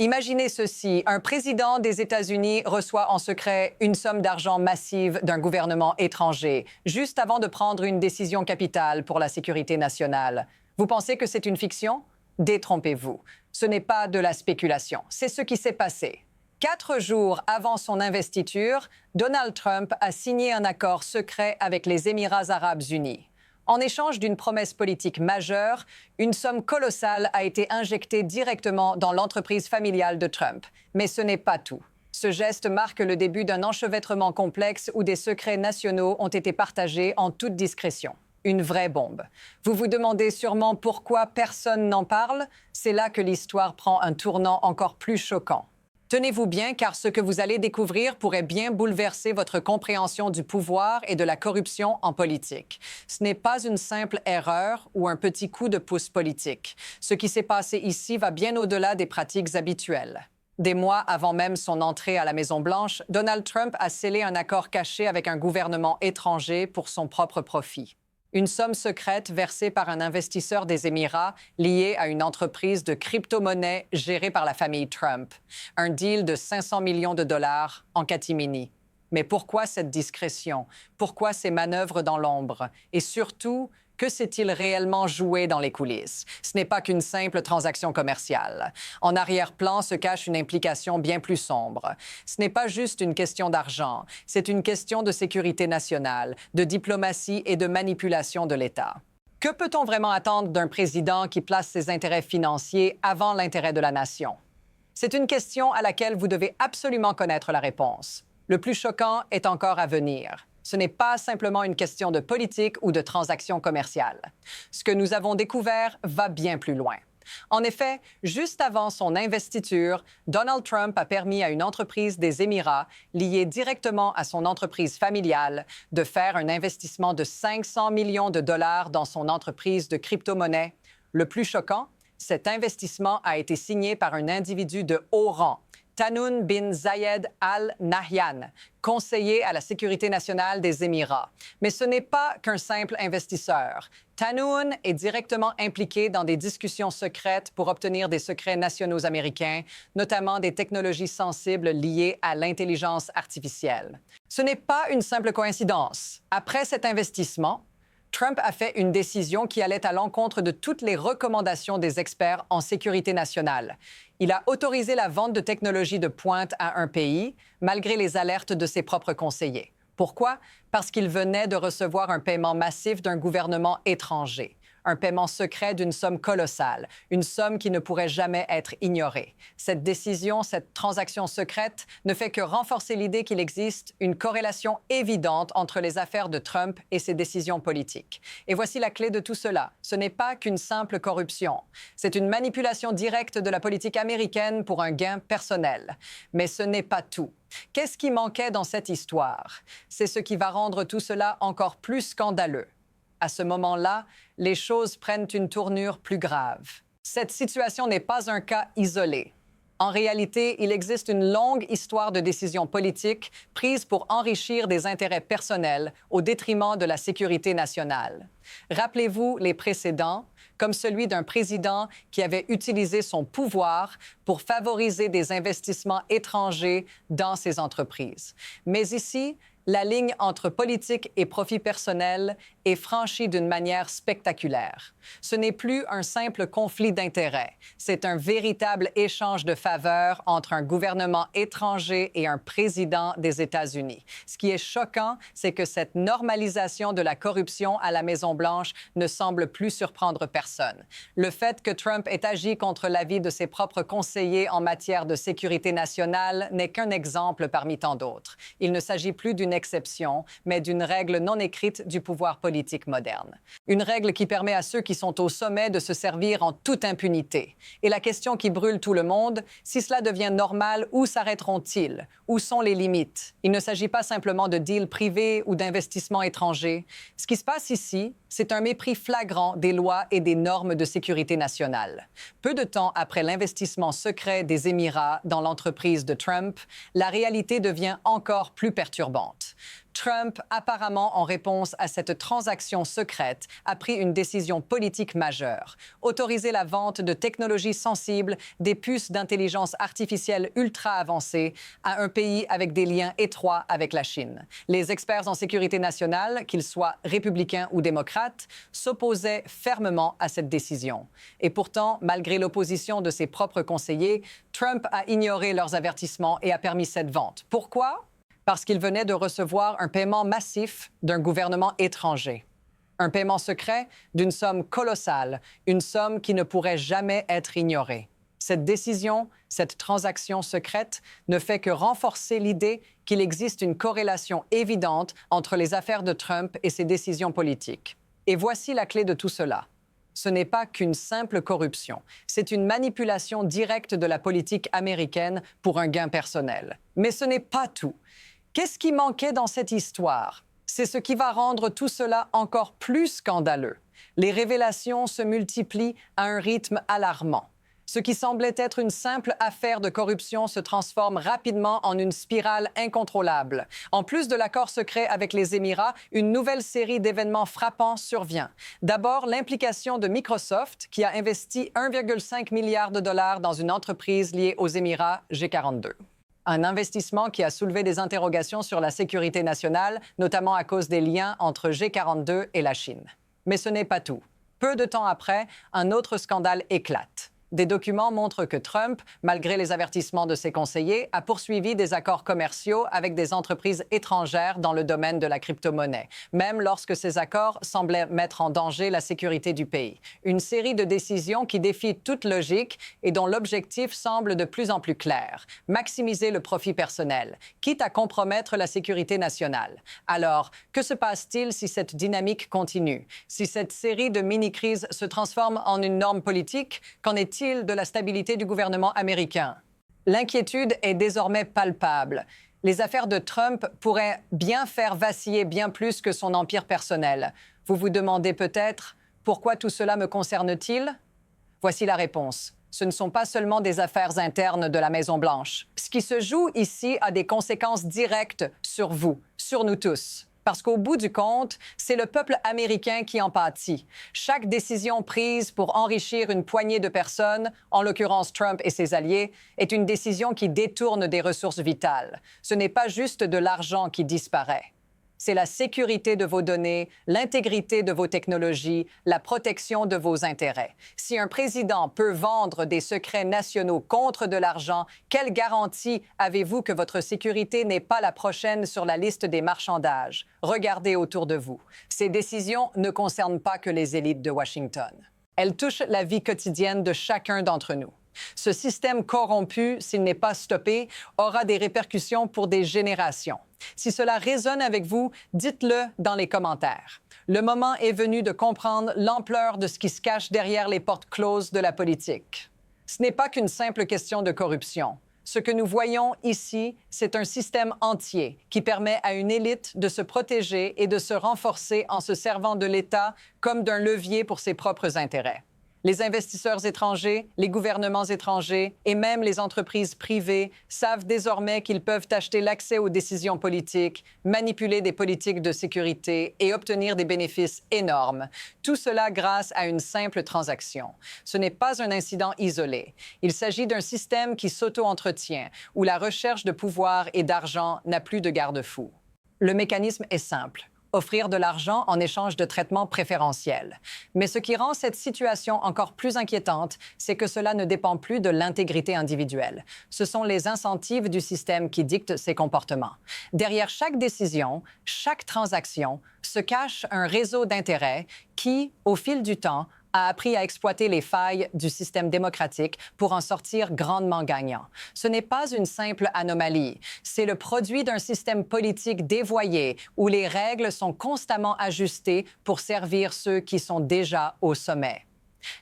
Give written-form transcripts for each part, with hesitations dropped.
Imaginez ceci, un président des États-Unis reçoit en secret une somme d'argent massive d'un gouvernement étranger, juste avant de prendre une décision capitale pour la sécurité nationale. Vous pensez que c'est une fiction? Détrompez-vous. Ce n'est pas de la spéculation, c'est ce qui s'est passé. 4 jours avant son investiture, Donald Trump a signé un accord secret avec les Émirats arabes unis. En échange d'une promesse politique majeure, une somme colossale a été injectée directement dans l'entreprise familiale de Trump. Mais ce n'est pas tout. Ce geste marque le début d'un enchevêtrement complexe où des secrets nationaux ont été partagés en toute discrétion. Une vraie bombe. Vous vous demandez sûrement pourquoi personne n'en parle? C'est là que l'histoire prend un tournant encore plus choquant. Tenez-vous bien, car ce que vous allez découvrir pourrait bien bouleverser votre compréhension du pouvoir et de la corruption en politique. Ce n'est pas une simple erreur ou un petit coup de pouce politique. Ce qui s'est passé ici va bien au-delà des pratiques habituelles. Des mois avant même son entrée à la Maison-Blanche, Donald Trump a scellé un accord caché avec un gouvernement étranger pour son propre profit. Une somme secrète versée par un investisseur des Émirats lié à une entreprise de crypto-monnaie gérée par la famille Trump. Un deal de 500 millions de dollars en catimini. Mais pourquoi cette discrétion? Pourquoi ces manœuvres dans l'ombre? Et surtout, que s'est-il réellement joué dans les coulisses? Ce n'est pas qu'une simple transaction commerciale. En arrière-plan se cache une implication bien plus sombre. Ce n'est pas juste une question d'argent, c'est une question de sécurité nationale, de diplomatie et de manipulation de l'État. Que peut-on vraiment attendre d'un président qui place ses intérêts financiers avant l'intérêt de la nation? C'est une question à laquelle vous devez absolument connaître la réponse. Le plus choquant est encore à venir. Ce n'est pas simplement une question de politique ou de transaction commerciale. Ce que nous avons découvert va bien plus loin. En effet, juste avant son investiture, Donald Trump a permis à une entreprise des Émirats, liée directement à son entreprise familiale, de faire un investissement de 500 millions de dollars dans son entreprise de crypto-monnaie. Le plus choquant, cet investissement a été signé par un individu de haut rang, Tahnoun bin Zayed Al Nahyan, conseiller à la sécurité nationale des Émirats. Mais ce n'est pas qu'un simple investisseur. Tahnoun est directement impliqué dans des discussions secrètes pour obtenir des secrets nationaux américains, notamment des technologies sensibles liées à l'intelligence artificielle. Ce n'est pas une simple coïncidence. Après cet investissement, Trump a fait une décision qui allait à l'encontre de toutes les recommandations des experts en sécurité nationale. Il a autorisé la vente de technologies de pointe à un pays, malgré les alertes de ses propres conseillers. Pourquoi? Parce qu'il venait de recevoir un paiement massif d'un gouvernement étranger. Un paiement secret d'une somme colossale, une somme qui ne pourrait jamais être ignorée. Cette décision, cette transaction secrète, ne fait que renforcer l'idée qu'il existe une corrélation évidente entre les affaires de Trump et ses décisions politiques. Et voici la clé de tout cela. Ce n'est pas qu'une simple corruption. C'est une manipulation directe de la politique américaine pour un gain personnel. Mais ce n'est pas tout. Qu'est-ce qui manquait dans cette histoire? C'est ce qui va rendre tout cela encore plus scandaleux. À ce moment-là, les choses prennent une tournure plus grave. Cette situation n'est pas un cas isolé. En réalité, il existe une longue histoire de décisions politiques prises pour enrichir des intérêts personnels au détriment de la sécurité nationale. Rappelez-vous les précédents, comme celui d'un président qui avait utilisé son pouvoir pour favoriser des investissements étrangers dans ses entreprises. Mais ici, la ligne entre politique et profit personnel est franchie d'une manière spectaculaire. Ce n'est plus un simple conflit d'intérêts, c'est un véritable échange de faveurs entre un gouvernement étranger et un président des États-Unis. Ce qui est choquant, c'est que cette normalisation de la corruption à la Maison-Blanche ne semble plus surprendre personne. Le fait que Trump ait agi contre l'avis de ses propres conseillers en matière de sécurité nationale n'est qu'un exemple parmi tant d'autres. Il ne s'agit plus d'une exception, mais d'une règle non écrite du pouvoir politique moderne. Une règle qui permet à ceux qui sont au sommet de se servir en toute impunité. Et la question qui brûle tout le monde, si cela devient normal, où s'arrêteront-ils? Où sont les limites? Il ne s'agit pas simplement de deals privés ou d'investissements étrangers. Ce qui se passe ici, c'est un mépris flagrant des lois et des normes de sécurité nationale. Peu de temps après l'investissement secret des Émirats dans l'entreprise de Trump, la réalité devient encore plus perturbante. Trump, apparemment en réponse à cette transaction secrète, a pris une décision politique majeure. Autoriser la vente de technologies sensibles, des puces d'intelligence artificielle ultra avancées, à un pays avec des liens étroits avec la Chine. Les experts en sécurité nationale, qu'ils soient républicains ou démocrates, s'opposaient fermement à cette décision. Et pourtant, malgré l'opposition de ses propres conseillers, Trump a ignoré leurs avertissements et a permis cette vente. Pourquoi? Parce qu'il venait de recevoir un paiement massif d'un gouvernement étranger. Un paiement secret d'une somme colossale, une somme qui ne pourrait jamais être ignorée. Cette décision, cette transaction secrète, ne fait que renforcer l'idée qu'il existe une corrélation évidente entre les affaires de Trump et ses décisions politiques. Et voici la clé de tout cela. Ce n'est pas qu'une simple corruption, c'est une manipulation directe de la politique américaine pour un gain personnel. Mais ce n'est pas tout. Qu'est-ce qui manquait dans cette histoire? C'est ce qui va rendre tout cela encore plus scandaleux. Les révélations se multiplient à un rythme alarmant. Ce qui semblait être une simple affaire de corruption se transforme rapidement en une spirale incontrôlable. En plus de l'accord secret avec les Émirats, une nouvelle série d'événements frappants survient. D'abord, l'implication de Microsoft, qui a investi 1,5 milliard de dollars dans une entreprise liée aux Émirats G42. Un investissement qui a soulevé des interrogations sur la sécurité nationale, notamment à cause des liens entre G42 et la Chine. Mais ce n'est pas tout. Peu de temps après, un autre scandale éclate. Des documents montrent que Trump, malgré les avertissements de ses conseillers, a poursuivi des accords commerciaux avec des entreprises étrangères dans le domaine de la crypto-monnaie, même lorsque ces accords semblaient mettre en danger la sécurité du pays. Une série de décisions qui défient toute logique et dont l'objectif semble de plus en plus clair: maximiser le profit personnel, quitte à compromettre la sécurité nationale. Alors, que se passe-t-il si cette dynamique continue? Si cette série de mini-crises se transforme en une norme politique, qu'en est-il de la stabilité du gouvernement américain? L'inquiétude est désormais palpable. Les affaires de Trump pourraient bien faire vaciller bien plus que son empire personnel. Vous vous demandez peut-être, pourquoi tout cela me concerne-t-il? Voici la réponse. Ce ne sont pas seulement des affaires internes de la Maison-Blanche. Ce qui se joue ici a des conséquences directes sur vous, sur nous tous. Parce qu'au bout du compte, c'est le peuple américain qui en pâtit. Chaque décision prise pour enrichir une poignée de personnes, en l'occurrence Trump et ses alliés, est une décision qui détourne des ressources vitales. Ce n'est pas juste de l'argent qui disparaît. C'est la sécurité de vos données, l'intégrité de vos technologies, la protection de vos intérêts. Si un président peut vendre des secrets nationaux contre de l'argent, quelle garantie avez-vous que votre sécurité n'est pas la prochaine sur la liste des marchandages? Regardez autour de vous. Ces décisions ne concernent pas que les élites de Washington. Elles touchent la vie quotidienne de chacun d'entre nous. Ce système corrompu, s'il n'est pas stoppé, aura des répercussions pour des générations. Si cela résonne avec vous, dites-le dans les commentaires. Le moment est venu de comprendre l'ampleur de ce qui se cache derrière les portes closes de la politique. Ce n'est pas qu'une simple question de corruption. Ce que nous voyons ici, c'est un système entier qui permet à une élite de se protéger et de se renforcer en se servant de l'État comme d'un levier pour ses propres intérêts. Les investisseurs étrangers, les gouvernements étrangers et même les entreprises privées savent désormais qu'ils peuvent acheter l'accès aux décisions politiques, manipuler des politiques de sécurité et obtenir des bénéfices énormes. Tout cela grâce à une simple transaction. Ce n'est pas un incident isolé. Il s'agit d'un système qui s'auto-entretient, où la recherche de pouvoir et d'argent n'a plus de garde-fou. Le mécanisme est simple: offrir de l'argent en échange de traitements préférentiels. Mais ce qui rend cette situation encore plus inquiétante, c'est que cela ne dépend plus de l'intégrité individuelle. Ce sont les incentives du système qui dictent ces comportements. Derrière chaque décision, chaque transaction, se cache un réseau d'intérêts qui, au fil du temps, a appris à exploiter les failles du système démocratique pour en sortir grandement gagnant. Ce n'est pas une simple anomalie, c'est le produit d'un système politique dévoyé où les règles sont constamment ajustées pour servir ceux qui sont déjà au sommet.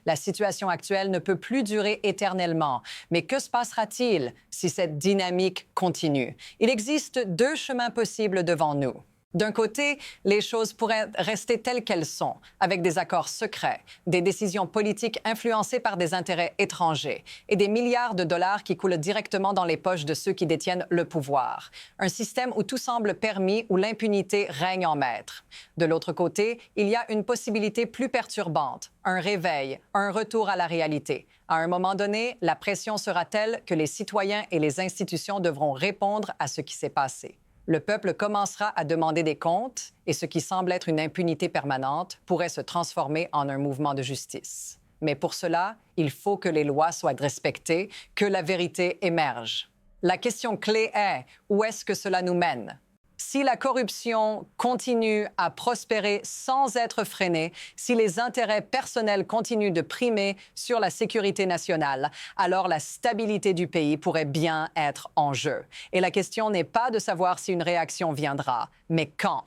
La situation actuelle ne peut plus durer éternellement. Mais que se passera-t-il si cette dynamique continue? Il existe deux chemins possibles devant nous. D'un côté, les choses pourraient rester telles qu'elles sont, avec des accords secrets, des décisions politiques influencées par des intérêts étrangers et des milliards de dollars qui coulent directement dans les poches de ceux qui détiennent le pouvoir. Un système où tout semble permis, où l'impunité règne en maître. De l'autre côté, il y a une possibilité plus perturbante, un réveil, un retour à la réalité. À un moment donné, la pression sera telle que les citoyens et les institutions devront répondre à ce qui s'est passé. Le peuple commencera à demander des comptes et ce qui semble être une impunité permanente pourrait se transformer en un mouvement de justice. Mais pour cela, il faut que les lois soient respectées, que la vérité émerge. La question clé est, où est-ce que cela nous mène? Si la corruption continue à prospérer sans être freinée, si les intérêts personnels continuent de primer sur la sécurité nationale, alors la stabilité du pays pourrait bien être en jeu. Et la question n'est pas de savoir si une réaction viendra, mais quand.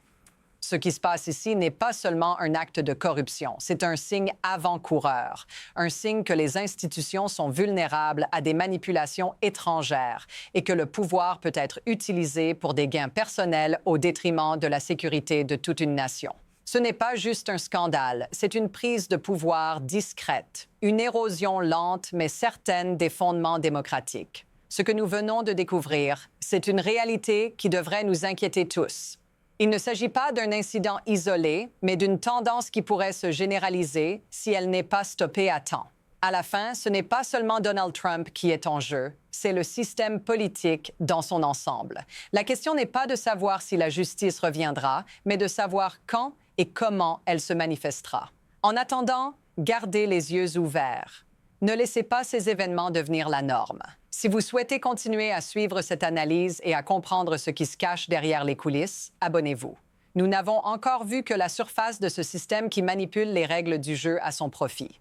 Ce qui se passe ici n'est pas seulement un acte de corruption, c'est un signe avant-coureur, un signe que les institutions sont vulnérables à des manipulations étrangères et que le pouvoir peut être utilisé pour des gains personnels au détriment de la sécurité de toute une nation. Ce n'est pas juste un scandale, c'est une prise de pouvoir discrète, une érosion lente mais certaine des fondements démocratiques. Ce que nous venons de découvrir, c'est une réalité qui devrait nous inquiéter tous. Il ne s'agit pas d'un incident isolé, mais d'une tendance qui pourrait se généraliser si elle n'est pas stoppée à temps. À la fin, ce n'est pas seulement Donald Trump qui est en jeu, c'est le système politique dans son ensemble. La question n'est pas de savoir si la justice reviendra, mais de savoir quand et comment elle se manifestera. En attendant, gardez les yeux ouverts. Ne laissez pas ces événements devenir la norme. Si vous souhaitez continuer à suivre cette analyse et à comprendre ce qui se cache derrière les coulisses, abonnez-vous. Nous n'avons encore vu que la surface de ce système qui manipule les règles du jeu à son profit.